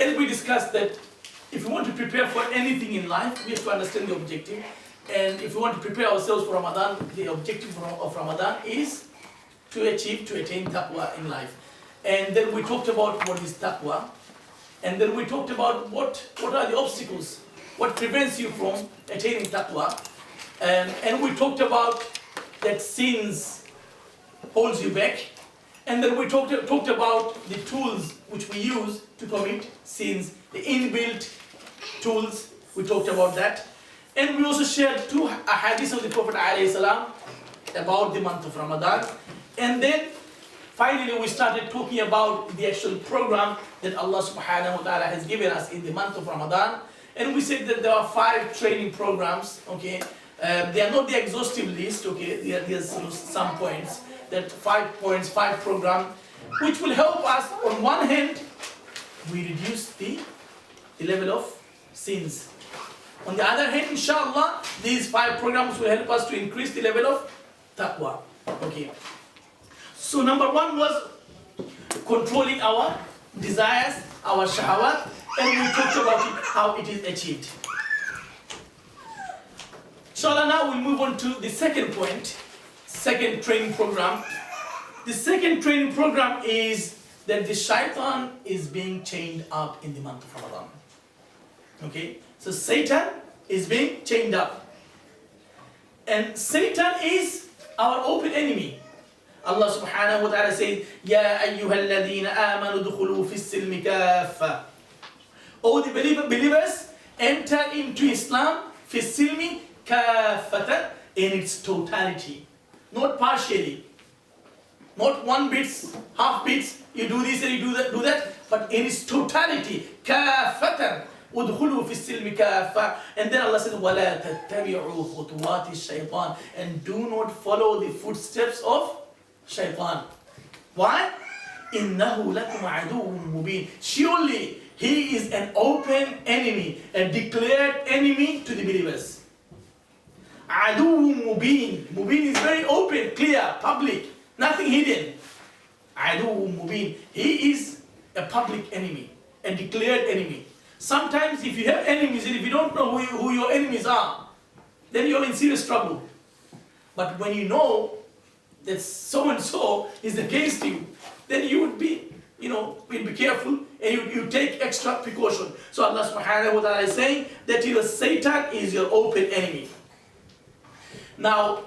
as we discussed that if we want to prepare for anything in life, we have to understand the objective. And if we want to prepare ourselves for Ramadan, the objective of Ramadan is to attain taqwa in life. And then we talked about what is taqwa. And then we talked about what are the obstacles, what prevents you from attaining taqwa. And we talked about that sins holds you back. And then we talked about the tools which we use to commit sins, the inbuilt tools. We talked about that. And we also shared 2 hadiths of the Prophet ﷺ about the month of Ramadan. And then finally we started talking about the actual program that Allah subhanahu wa ta'ala has given us in the month of Ramadan. And we said that there are 5 training programs, okay? They are not the exhaustive list, okay? There's some points, that 5 points, 5 program, which will help us. On one hand, we reduce the level of sins. On the other hand, inshallah, these 5 programs will help us to increase the level of taqwa. Okay. So number 1 was controlling our desires, our shahawat, and we talked about how it is achieved. Inshallah, now we'll move on to the second point, second training program. The second training program is that the shaitan is being chained up in the month of Ramadan. Okay, so Satan is being chained up. And Satan is our open enemy. Allah subhanahu wa ta'ala says, Ya ayyuhalladhina amanu dukhulu fis silmi kaffa. Oh, the believers, enter into Islam fis silmi kaffatan, in its totality. Not partially. Not 1 bits, half bits, you do this and you do that, but in its totality. Kaffatan. udkhulu fi silmi kaffa. And then Allah said, وَلَا تَتَّبِعُوا خُطُوَاتِ الشَّيْطَانِ, and do not follow the footsteps of shaitan. Why? إِنَّهُ لَكُمْ عَدُوٌ مُبِينٌ. Surely he is an open enemy, a declared enemy to the believers. عَدُوٌ مُبِينٌ. Mubin is very open, clear, public, nothing hidden. عَدُوٌ مُبِينٌ. He is a public enemy, a declared enemy. Sometimes if you have enemies and if you don't know who your enemies are, then you're in serious trouble. But when you know that so-and-so is against you, then you would be, you'll be careful and you take extra precaution. So Allah subhanahu wa ta'ala is saying that Satan is your open enemy. Now,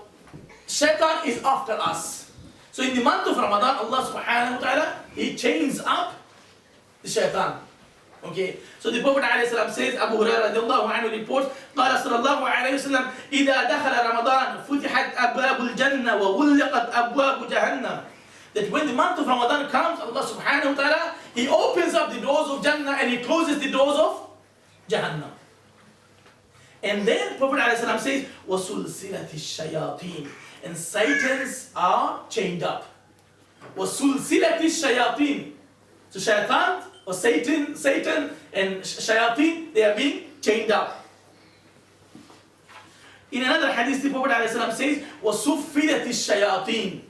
Shaitan is after us. So in the month of Ramadan, Allah subhanahu wa ta'ala, He chains up the Shaitan. Okay, so the Prophet ﷺ says, Abu Hurairah radiallahu anhu reports, قال صلى الله عليه وسلم إذا دخل رمضان فتحت أبواب الجنة وغلقت أبواب جهنم. That when the month of Ramadan comes, Allah subhanahu wa ta'ala, He opens up the doors of Jannah and He closes the doors of Jahannam. And then Prophet ﷺ says, وَسُلْسِلَةِ الشَّيَاطِينَ, and Satans are chained up. وَسُلْسِلَةِ الشَّيَاطِينَ. So Shaitan, or Satan and Shayateen, they are being chained up. In another hadith, the Prophet ﷺ says, وَسُفِّدَتِ الشَّيَاطِينَ.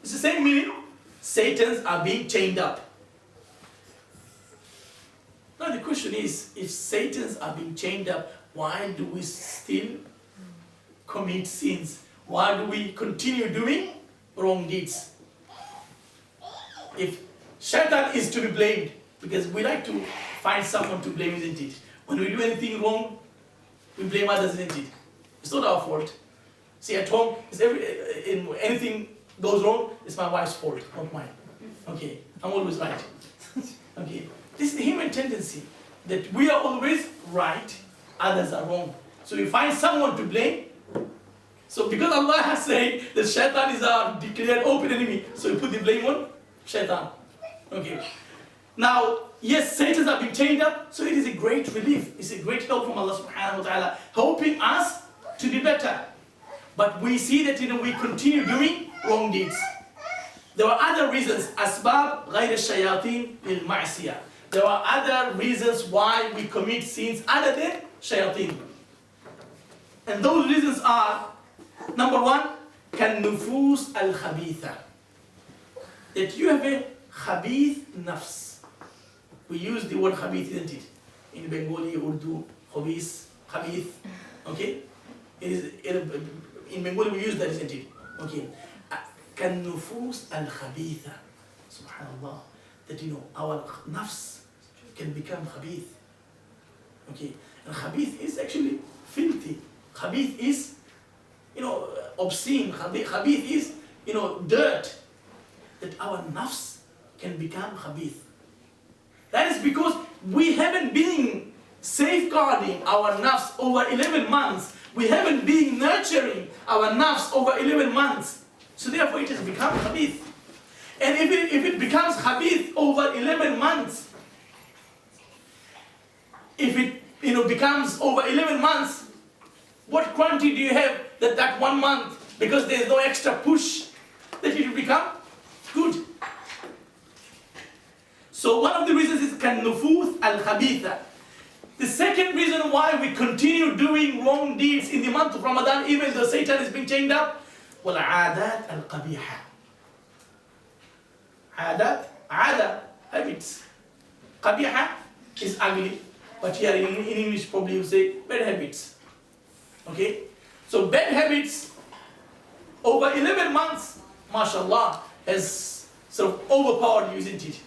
It's the same meaning. Satans are being chained up. Now the question is, if Satans are being chained up, why do we still commit sins? Why do we continue doing wrong deeds? If Shaitan is to be blamed, because we like to find someone to blame, isn't it? When we do anything wrong, we blame others, isn't it? It's not our fault. See, at home, anything goes wrong, it's my wife's fault, not mine. Okay, I'm always right. Okay, this is the human tendency, that we are always right, others are wrong. So we find someone to blame. So because Allah has said that Shaitan is our declared open enemy, so we put the blame on Shaitan. Okay. Now, yes, Satans are being chained up, so it is a great relief. It's a great help from Allah subhanahu wa ta'ala, helping us to be better. But we see that we continue doing wrong deeds. There are other reasons. Asbab غير الشياطين للمعصية. There are other reasons why we commit sins other than shayateen. And those reasons are, number 1, كالنفوس الخبيثة. That you have a khabith nafs. we use the word khabith, isn't it? In Bengali, Urdu, khabith, khabith. Okay? It is, in Bengali we use that, isn't it? Okay. كالنفوس الخبيثة. Subhanallah. That our nafs can become khabith. Okay. And khabith is actually filthy. Khabith is, obscene. Khabith is, dirt. That our nafs can become khabith. That is because we haven't been safeguarding our nafs over 11 months. We haven't been nurturing our nafs over 11 months. So therefore it has become khabith. And if it becomes khabith over 11 months, if it becomes over 11 months, what quantity do you have that 1 month, because there is no extra push, that it will become good? So one of the reasons is kan-nufuth al-khabitha. The second reason why we continue doing wrong deeds in the month of Ramadan, even though Satan is being chained up, wal-'adat al-qabiha. Ada, habits. Qabiha is ugly, but here in English probably you say bad habits. Okay? So bad habits over 11 months, mashallah, has sort of overpowered you, isn't it?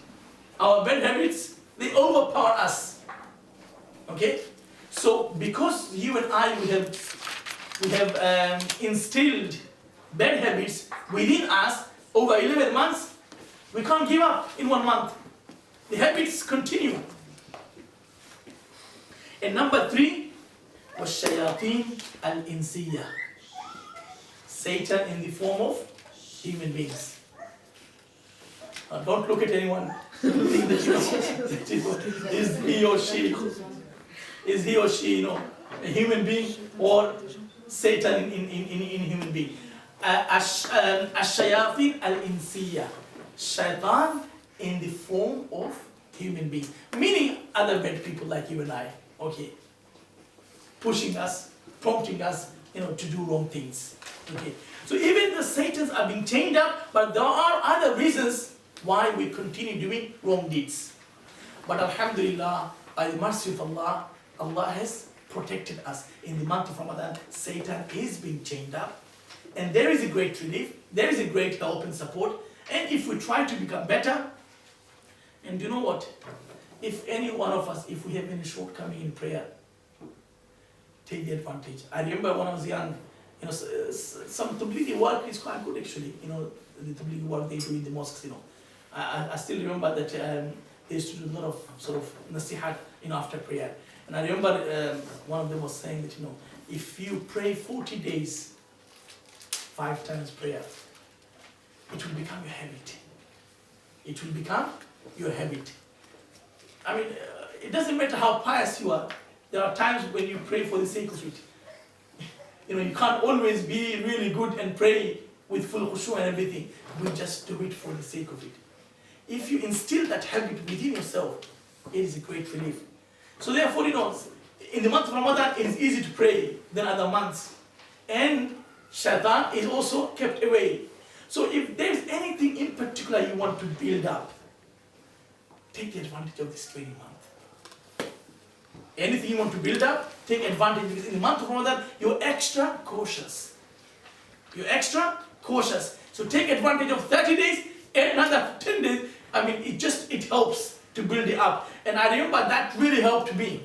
Our bad habits, they overpower us. Okay? So because you and I, we have instilled bad habits within us over 11 months, we can't give up in 1 month. The habits continue. And number 3 was shayateen al-insiyah. Satan in the form of human beings. Don't look at anyone. Think that is he or she, a human being, or Satan in human being. Ash-shayateen al-insiyah. Shaitan in the form of human being, meaning other bad people like you and I, okay, pushing us, prompting us, to do wrong things, okay. So even the Satans are being chained up, but there are other reasons why we continue doing wrong deeds. But alhamdulillah, by the mercy of Allah, Allah has protected us. In the month of Ramadan, Satan is being chained up, and there is a great relief, there is a great help and support. And if we try to become better, and you know what? If any one of us, if we have any shortcoming in prayer, take the advantage. I remember when I was young, some tablighi work is quite good actually. The tablighi work they do in the mosques. I still remember that they used to do a lot of sort of nasihat, after prayer. And I remember one of them was saying that if you pray 40 days, 5 times prayer, it will become your habit. It will become your habit. I mean, it doesn't matter how pious you are. There are times when you pray for the sake of it. You can't always be really good and pray with full khushu and everything. We just do it for the sake of it. If you instill that habit within yourself, it is a great relief. So therefore, in the month of Ramadan, it is easy to pray than other months. And shaitan is also kept away. So if there's anything in particular you want to build up, take the advantage of this training month. Anything you want to build up, take advantage, because in the month of Ramadan, you're extra cautious. You're extra cautious. So take advantage of 30 days, and another 10 days. I mean, it helps to build it up. And I remember that really helped me.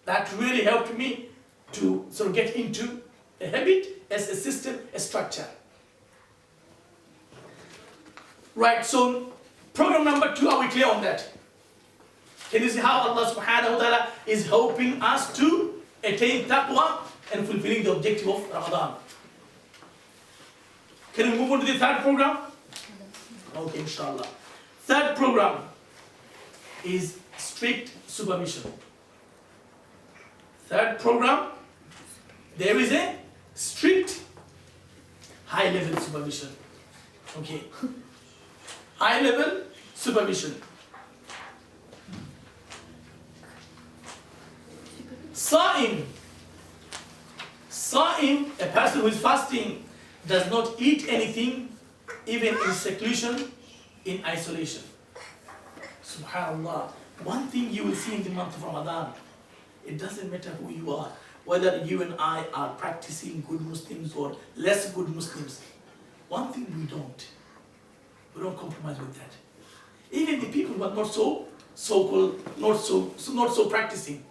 That really helped me to sort of get into a habit as a system, a structure. Right, so program number 2, are we clear on that? Can you see how Allah subhanahu wa ta'ala is helping us to attain taqwa and fulfilling the objective of Ramadan? Can we move on to the third program? Okay, inshallah. Third program is strict supervision. Third program, there is a strict high-level supervision. Okay. High-level supervision. Sa'im, a person who is fasting, does not eat anything, even in seclusion, in isolation. Subhanallah, one thing you will see in the month of Ramadan, it doesn't matter who you are, whether you and I are practicing good Muslims or less good Muslims. One thing we don't compromise with that. Even the people who are not so-called, not so practicing,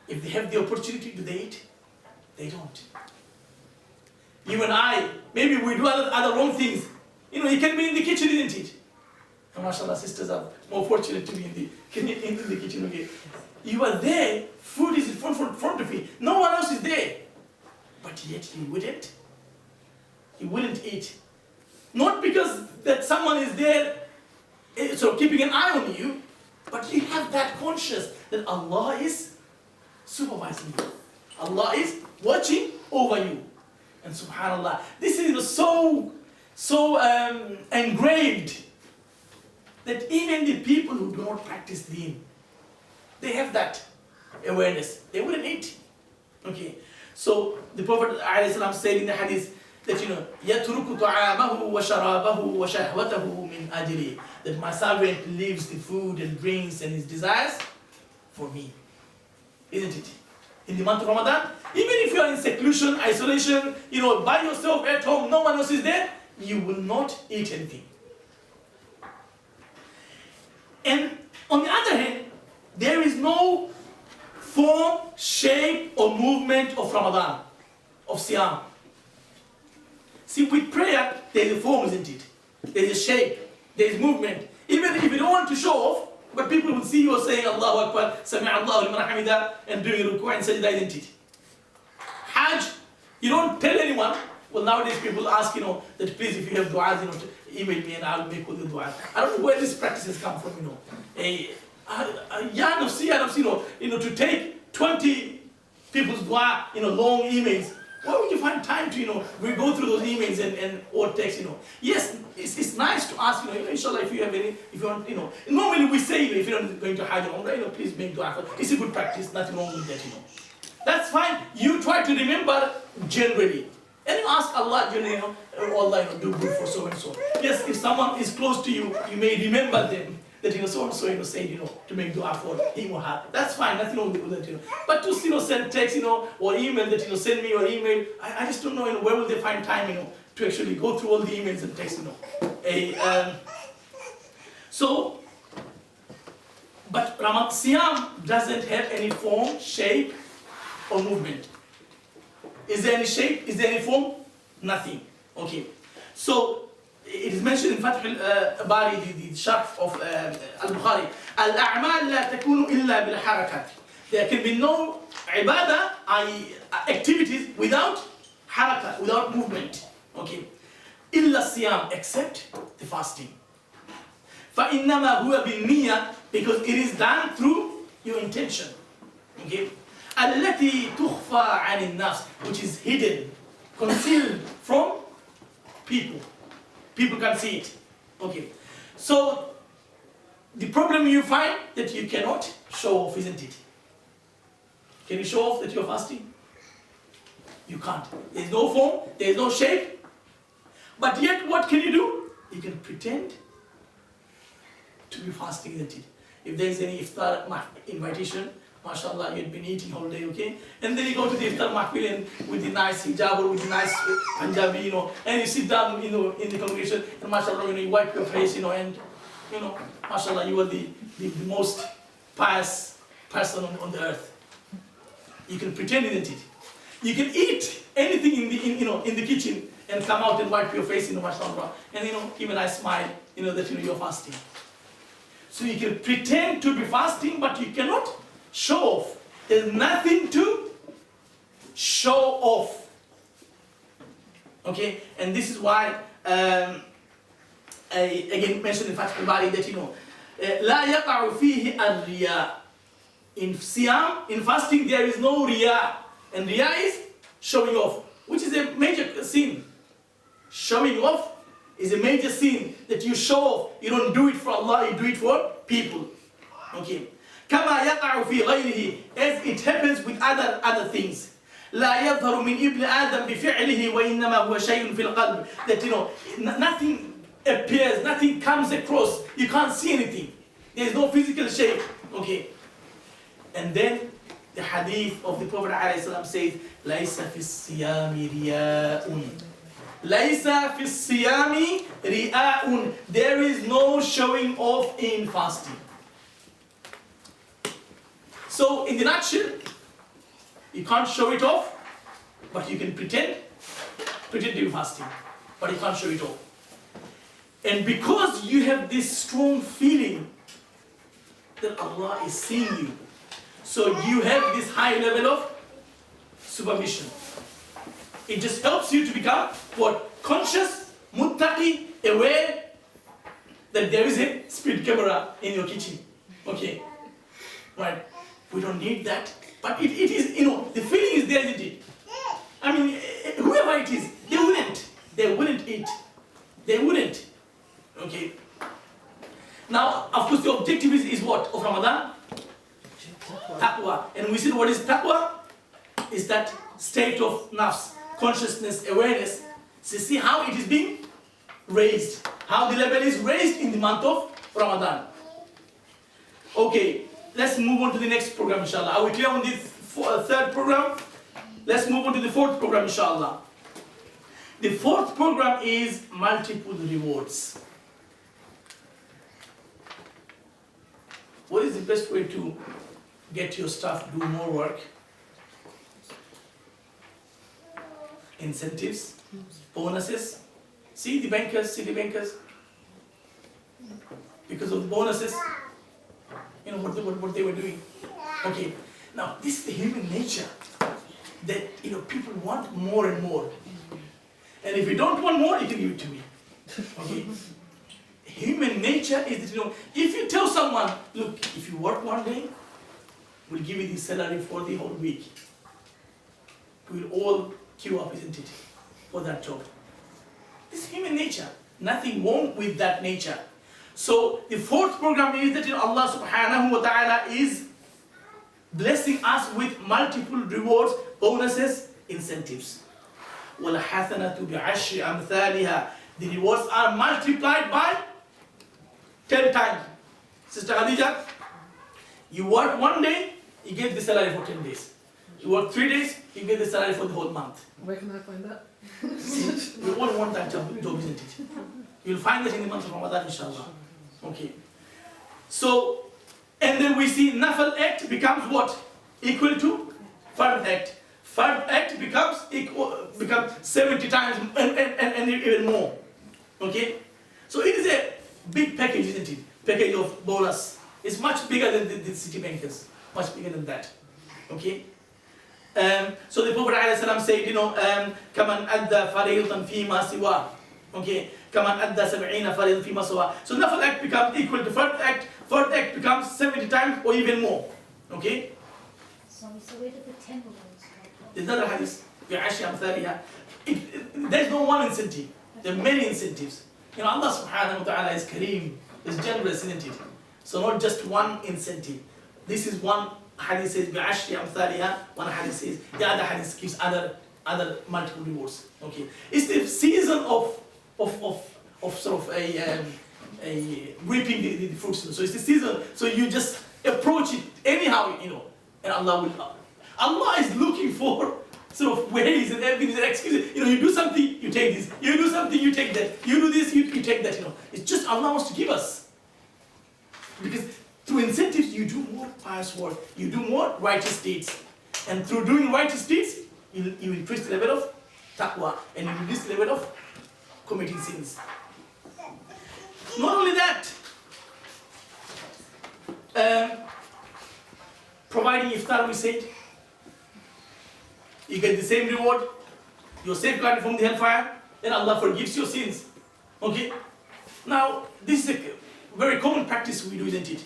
if they have the opportunity, do they eat? They don't. You and I, maybe we do other wrong things. You know, you can be in the kitchen, isn't it? And mashallah, sisters are more fortunate to be in the kitchen. Okay, you are there. Food is in front of you. No one else is there, but yet he wouldn't eat. Not because that someone is there, so keeping an eye on you, but you have that conscious that Allah is supervising you. Allah is watching over you. And subhanallah, this is so engraved that even the people who do not practice deen, they have that awareness. They wouldn't eat. Okay. So the Prophet ﷺ said in the hadith that, you know, يَتْرُكُ طَعَامَهُ وَشَرَابَهُ وَشَهْوَتَهُ مِنْ أَجْلِي, that my servant leaves the food and drinks and his desires for me. Isn't it? In the month of Ramadan, even if you are in seclusion, isolation, you know, by yourself at home, no one else is there, you will not eat anything. And on the other hand, there is no form, shape, or movement of Ramadan, of Siyam. See, with prayer, there is a form, isn't it? There is a shape, there is movement. Even if you don't want to show off, but people will see you are saying Allahu Akbar, Sami'a Allahu liman hamida, and doing ruku' and sajda, isn't it? Hajj, you don't tell anyone. Well, nowadays people ask, you know, that please, if you have du'as, you know, to email me and I'll make all the du'as. I don't know where these practices come from, you know. You know, to take 20 people's dua, you know, long emails. Where would you find time to, you know, we go through those emails and or text, you know. Yes, it's nice to ask, you know, inshallah, if you have any, if you want, you know. Normally we say, you know, if you're not going to Hajj or Umrah, you know, please make dua. It's a good practice, nothing wrong with that, you know. That's fine. You try to remember generally. And you ask Allah, you know, oh Allah, you know, do good for so and so. Yes, if someone is close to you, you may remember them. That, you know, so and so, you know, said, you know, to make dua for him or her. That's fine, nothing wrong with that, you know. But to, you know, send text, you know, or email that, you know, send me your email. I just don't know, you know, where will they find time, you know, to actually go through all the emails and text, you know. But Ramadan Siyam doesn't have any form, shape, or movement. Is there any shape? Is there any form? Nothing. Okay. So, it is mentioned in Fath al-Bari, the sharh of al-Bukhari, al-a'mal la takunu illa bil-harakat. There can be no ibadah, activities without harakat, without movement. Okay. Illa siyam, except the fasting. فَإِنَّمَا هُوَ بِالنِّيَّةِ, because it is done through your intention. Okay. التي تخفى عن الناس, which is hidden, concealed from people. People can see it. Okay. So the problem you find that you cannot show off, isn't it? Can you show off that you're fasting? You can't. There's no form, there's no shape. But yet what can you do? You can pretend to be fasting, isn't it? If there's any iftar invitation, mashallah, you'd been eating all day, okay? And then you go to the iftar mahfil and with the nice hijab or with the nice Punjabi, you know, and you sit down, you know, in the congregation, and mashallah, you know, you wipe your face, you know, and, you know, mashallah, you are the most pious person on the earth. You can pretend, isn't it? You can eat anything in the kitchen and come out and wipe your face, you know, mashallah, and, you know, give a nice smile, you know, that, you know, you're fasting. So you can pretend to be fasting, but you cannot show off. There's nothing to show off. Okay, and this is why I again mentioned in Fath al-Bari that, you know, لا يقع فيه الرياء. In Siyam, in fasting, there is no riya, and riya is showing off, which is a major sin. Showing off is a major sin, that you show off. You don't do it for Allah, you do it for people. Okay. كما يقع في غيره, as it happens with other things. لا يظهر من ابن آدم بفعله وإنما هو شيء في القلب. That, you know, nothing appears, nothing comes across. You can't see anything. There is no physical shape. Okay. And then the hadith of the Prophet ﷺ says, "Laysa fi siyami riya'un." Laysa fi siyami riya'un. There is no showing off in fasting. So, in the nutshell, you can't show it off, but you can pretend to be fasting, but you can't show it off. And because you have this strong feeling that Allah is seeing you, so you have this high level of supervision. It just helps you to become what? Conscious, muttaqi, aware that there is a speed camera in your kitchen. Okay, right? We don't need that, but it is, the feeling is there, isn't it? I mean, whoever it is, they wouldn't eat. They wouldn't. Okay. Now, of course, the objective is what of Ramadan? Taqwa. And we said what is taqwa? Is that state of nafs, consciousness, awareness. So see how it is being raised, how the level is raised in the month of Ramadan. Okay, let's move on to the next program, inshallah. Are we clear on this third program? Let's move on to the fourth program, inshallah. The fourth program is multiple rewards. What is the best way to get your staff to do more work? Incentives, bonuses. See the bankers, city bankers, because of the bonuses, what they were doing. Okay, now this is the human nature that people want more and more. And if you don't want more, you can give it to me. Okay. Human nature is that, if you tell someone, look, if you work one day, we'll give you the salary for the whole week. We'll all queue up, isn't it, for that job. This is human nature. Nothing wrong with that nature. So the fourth program is that Allah subhanahu wa ta'ala is blessing us with multiple rewards, bonuses, incentives. وَالْحَسَنَةُ بِعَشْرِ أَمْثَالِهَا. The rewards are multiplied by 10 times. Sister Khadija, you work one day, you get the salary for 10 days. You work 3 days, you get the salary for the whole month. Where can I find that? We all want that job, isn't it? You'll find that in the month of Ramadan, inshallah. Okay. So, and then we see Nafal act becomes what? Equal to Fard act. Fard act becomes 70 times and even more. Okay? So it is a big package, isn't it? Package of bonus. It's much bigger than the city bankers. Much bigger than that. Okay? So the Prophet ﷺ said, كَمَنْ أَدَّى فَرِيضًا فِي مَا سِوَى. Okay? كَمَنْ أَدَّى 70 فَرِيضًا فِي مَا سِوَى. So Nafal act becomes equal to Fard act. Fard act becomes 70 times or even more. Okay? So where did the 10 rewards come from? There's another hadith. There's no one incentive. There are many incentives. Allah subhanahu wa ta'ala is Kareem, is generous, isn't it? So not just one incentive. This is one hadith says bi'ashri amthaliha, one hadith says, the other hadith gives other multiple rewards. Okay. It's the season of sort of a reaping the fruits. So it's the season, so you just approach it anyhow, and Allah is looking for sort of ways and everything, and excuses. You do something, you take this. You do something, you take that. You do this, you take that. It's just Allah wants to give us. Because through incentives, you do more pious work. You do more righteous deeds. And through doing righteous deeds, you increase the level of taqwa and you reduce the level of committing sins. Not only that, providing iftar, we said, you get the same reward. You're safeguarded from the hellfire. Then Allah forgives your sins. Okay? Now, this is a very common practice we do, isn't it?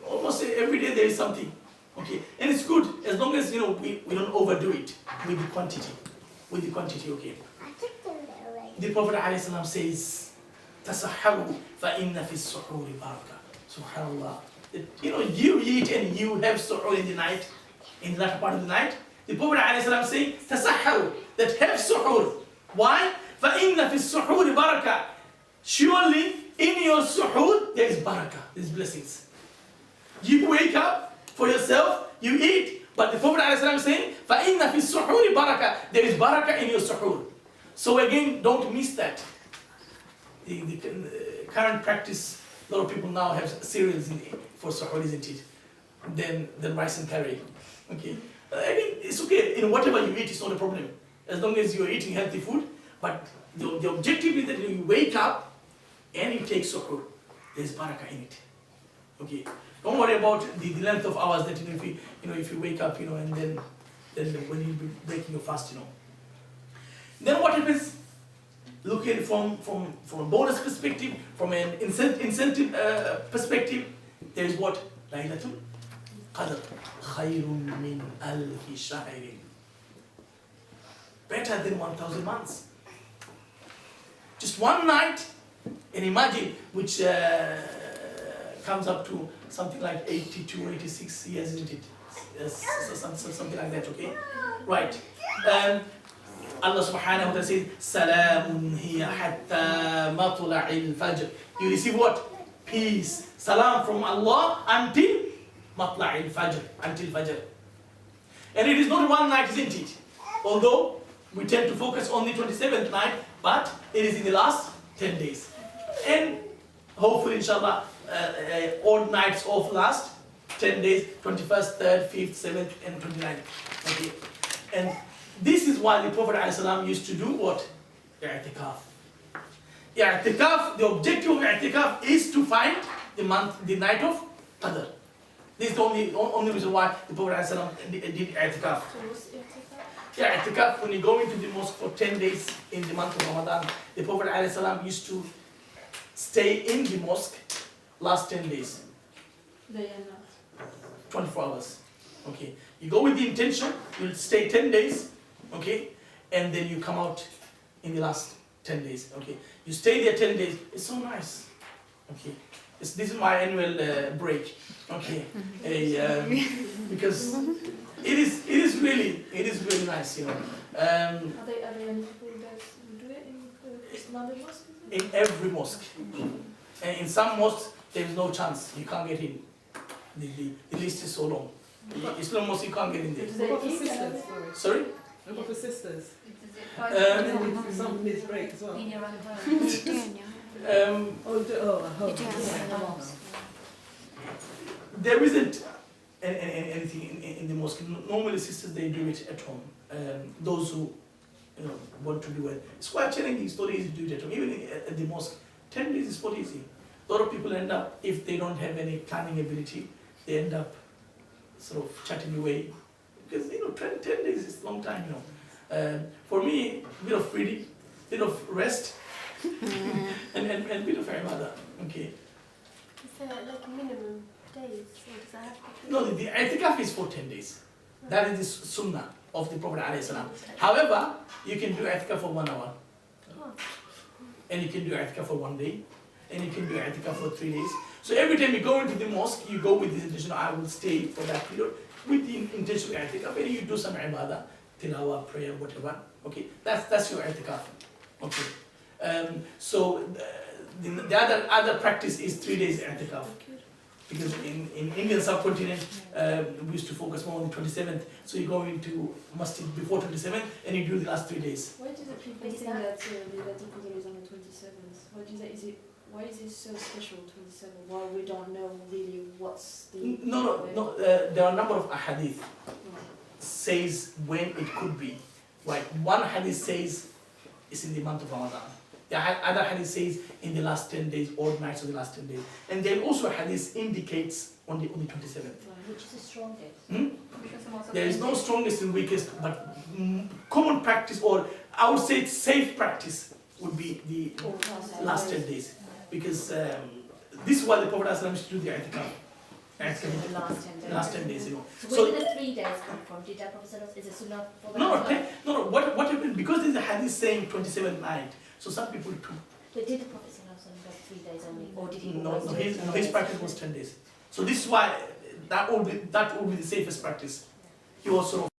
Almost every day there is something. Okay? And it's good as long as we don't overdo it with the quantity. With the quantity, okay? The Prophet ﷺ says, "Tasahharu fa inna fi as-suhuri baraka." Subhanallah. You eat and you have suhoor in the night, in the latter part of the night. The Prophet ﷺ saying, "Tasahharu," that have suhoor. Why? فَإِنَّ فِي السُّحُورِ بَرَكَةً. Surely In your suhoor, there is barakah, there is blessings. You wake up for yourself, you eat, but the Prophet ﷺ is saying, فَإِنَّ فِي السُّحُورِ barakah. There is barakah in your suhoor. So again, don't miss that. The current practice, a lot of people now have cereals for suhoor, isn't it? Then rice and curry. Okay. I mean, it's okay. In whatever you eat, it's not a problem. As long as you're eating healthy food. But the objective is that you wake up and you take suhoor. There's barakah in it. Okay. Don't worry about the length of hours that if you wake up, and then when you be breaking your fast, Then what happens? Look at it from a bonus perspective, from an incentive perspective. There is what? Laylatul Qadr. Khayrun min alfi shahrin. Better than 1,000 months. Just one night, and imagine, which comes up to something like 82, 86 years, isn't it? Something like that, okay? Right. Allah subhanahu wa ta'ala says, Salamun hiya hatta matla'il fajr. You receive what? Peace. Salam from Allah until matla'il fajr, until fajr. And it is not one night, isn't it? Although we tend to focus on the 27th night, but it is in the last 10 days. And hopefully, inshallah, odd nights of last 10 days, 21st, 3rd, 5th, 7th, and 29th. Okay. And this is why the Prophet ﷺ used to do what? I'tikaf. I'tikaf, the objective of i'tikaf is to find the night of Qadr. This is the only reason why the Prophet ﷺ did i'tikaf. So what's i'tikaf? I'tikaf, when you go into the mosque for 10 days in the month of Ramadan, the Prophet ﷺ used to stay in the mosque last 10 days. Day and night. 24 hours. Okay. You go with the intention, you'll stay 10 days, okay, and then you come out in the last 10 days. Okay. You stay there 10 days. It's so nice. Okay. This is my annual break. Okay. Because it is really nice, Are there any people that do it in the Islamic mosque? In every mosque. And in some mosques, there is no chance. You can't get in. The list is so long. Islam mosque, you can't get in there. What about for sisters? Sorry? What about for sisters? Um, Some needs break as well. In your own home. At home. There isn't anything in the mosque. Normally, sisters, they do it at home. Those who want to do it. It's quite challenging. It's not easy to do it at home. Even at the mosque, 10 days is not easy. A lot of people end up, if they don't have any planning ability, they end up sort of chatting away. Because 10 days is a long time. For me, a bit of freedom, a bit of rest, and a bit of ibadah. Okay. Is there like minimum days? Or does that have to be? No, the i'tikaf is for 10 days. That is the sunnah of the Prophet ﷺ. However, you can do i'tikaf for 1 hour. Oh. And you can do i'tikaf for 1 day. And you can do i'tikaf for 3 days. So every time you go into the mosque, you go with the intention, I will stay for that period, with the intention of i'tikaf, and you do some ibadah, tilawah, prayer, whatever. Okay, that's your i'tikaf. Okay. So the other practice is 3 days i'tikaf. Because in Indian subcontinent, we used to focus more on the 27th. So you go into masjid before 27th and you do the last 3 days. Why do the people think that the Laylatul Qadr is on the 27th? Why is it so special, 27? While we don't know really what's the... No. There are a number of ahadith says when it could be. Like one hadith says it's in the month of Ramadan. The other hadith says in the last 10 days, or nights of the last 10 days. And then also a hadith indicates on the 27th. Which is the strongest? There is no strongest and weakest, but common practice, or I would say safe practice, would be the last 10 days. Because this is why the Prophet ﷺ used to do the i'tikaf. The last 10 days. Last 10 days, So where did the 3 days come from? Did that Prophet is a sunnah for that? No. What happened? Because there's a hadith saying 27th night, so some people took. But did the Prophet got 3 days only, or did he? No. His practice was 10 days. So this is why that would be the safest practice. He was sort